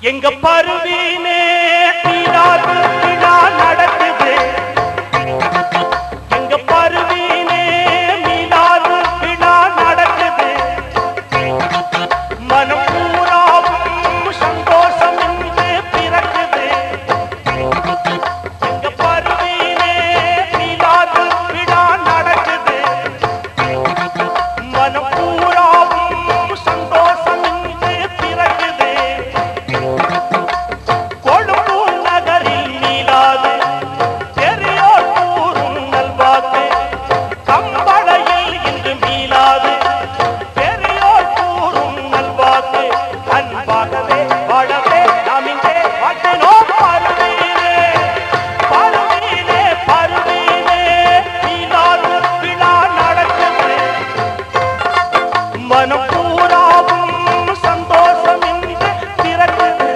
எங்க பருவீனே தீராது விழா நடக்குது. எங்க பருவீனே மீளாது விழா நடக்குது. மனம் பூராவும் சந்தோஷம் என்று பிறக்குது. எங்க பருவீனே மீளாது விழா நடக்குது. மனம் பூராவும் சந்தோஷம் என்று பிறக்குது. கொழும்பூர் நகரில் மீளாது பெரியோர் கூறும் நல்வாக்கு. கம்பளையில் இன்று மீளாது பெரியோர் கூறும் நல்வாக்கு. அன்பாகவே வாழவே நாம் இங்கே வாழ்த்தினோம். பருவீனே பருவீனே பருவீனே மீளாது விழா நடக்குது. மனம் பூராவும் சந்தோஷம் என்று பிறக்குது.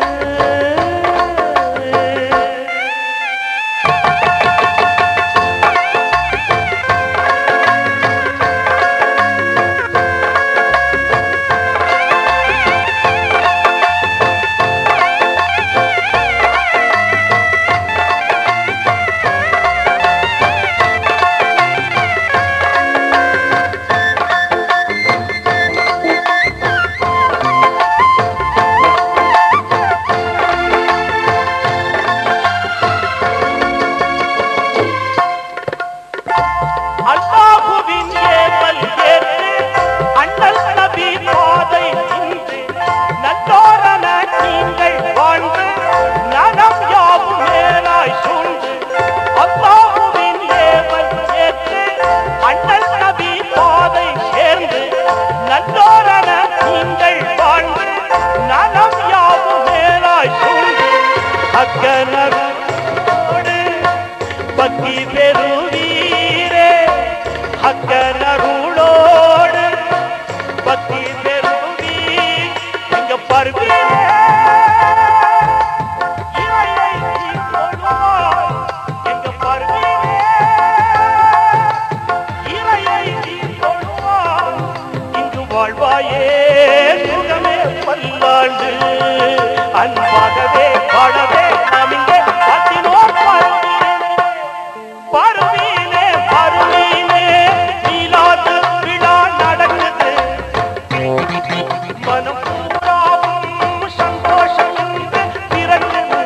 அல்லாஹ்வின் ஏவல் ஏற்று அண்ணல் நபி பாதை நின்று நல்லோரென நீங்கள் வாழ்ந்து நலம் யாவும் மேலாய் சூழ்ந்து. அல்லாஹ்வின் ஏவல் ஏற்று அண்ணல் நபி பாதை சேர்ந்து நல்லோரென நீங்கள் வாழ்ந்து நலம் யாவும் மேலாய் சூழ்ந்து. அக்கனரோடு பக்தி பெறுவீரே. அக்கனருளோடு பக்தி பெறுவீர். எங்க பருவீனே இறையை நீ தொழுவாய். எங்க பருவீனே இறையை நீ தொழுவாய். இங்கு வாழ்வாயே சுகமே பல்லாண்டு. அன்பாகவே வாழவே நாம் இங்கே வாழ்த்தினோம். பருவீனே பருவீனே மீளாது விழா நடக்குது. மனம் பூராவும் சந்தோஷம் என்று பிறக்குது.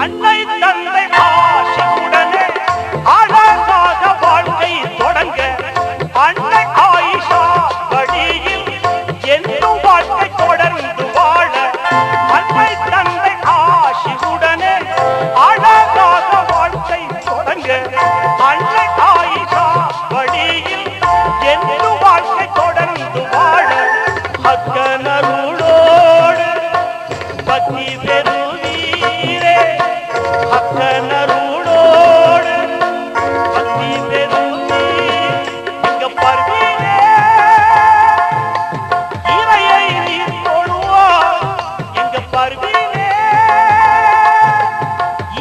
அன்னை தந்தை ஆசியுடனே அழகாக வாழ்க்கை தொடங்க. அன்னை ஆயிஷா வழியில் என்னும் வாழ்க்கை தொடர்ந்து வாழ. அன்னை தந்தை ஆசியுடனே அழகாக வாழ்க்கை தொடங்க. அன்னை ஆயிஷா வழியில் என்னும் வாழ்க்கை தொடர்ந்து வாழ. அக்கனருளோடு பக்தி பெறுவீரே. அக்கனருளோடு பக்தி பெறுவீர். எங்க பருவீனே இறையை நீ தொழுவாய். எங்க பருவீனே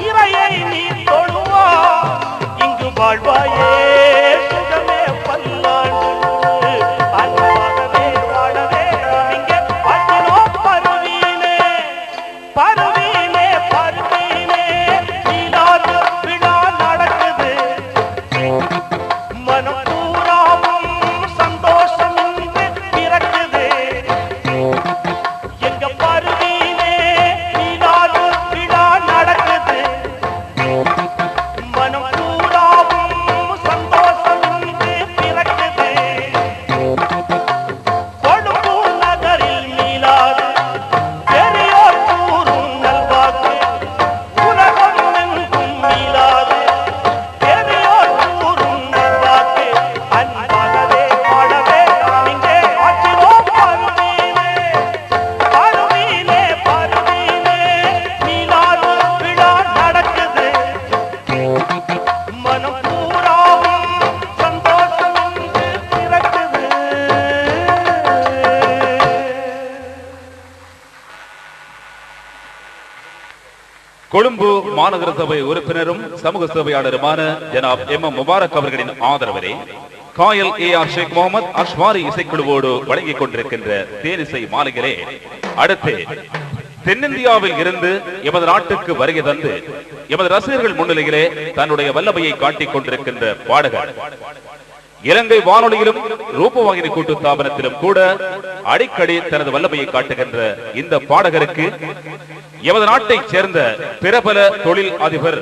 இறையை நீ தொழுவாய். இங்கு வாழ்வாயே சுகமே பல்லாண்டு. கொழும்பு மாநகர சபை உறுப்பினரும் சமூக சேவையாளருமான ஜனாப் எம் முபாரக் அவர்களின் ஆதரவிலே காயல் ஏஆர் ஷேக் முகமது அஷ்வாரி இசைக்குழுவோடு வழங்கிக் கொண்டிருக்கின்ற தேனிசை மாலைகளே அடுத்து தென்னிந்தியாவில் இருந்து எமது நாட்டுக்கு வருகை தந்து எமது ரசிகர்கள் முன்னிலையிலே தன்னுடைய வல்லமையை காட்டிக் கொண்டிருக்கின்ற பாடகர் இலங்கை வானொலியிலும் ரூபவாகினி கூட்டு ஸ்தாபனத்திலும் கூட அடிக்கடி தனது வல்லமையை காட்டுகின்ற இந்த பாடகருக்கு எமது நாட்டைச் சேர்ந்த பிரபல தொழில் அதிபர்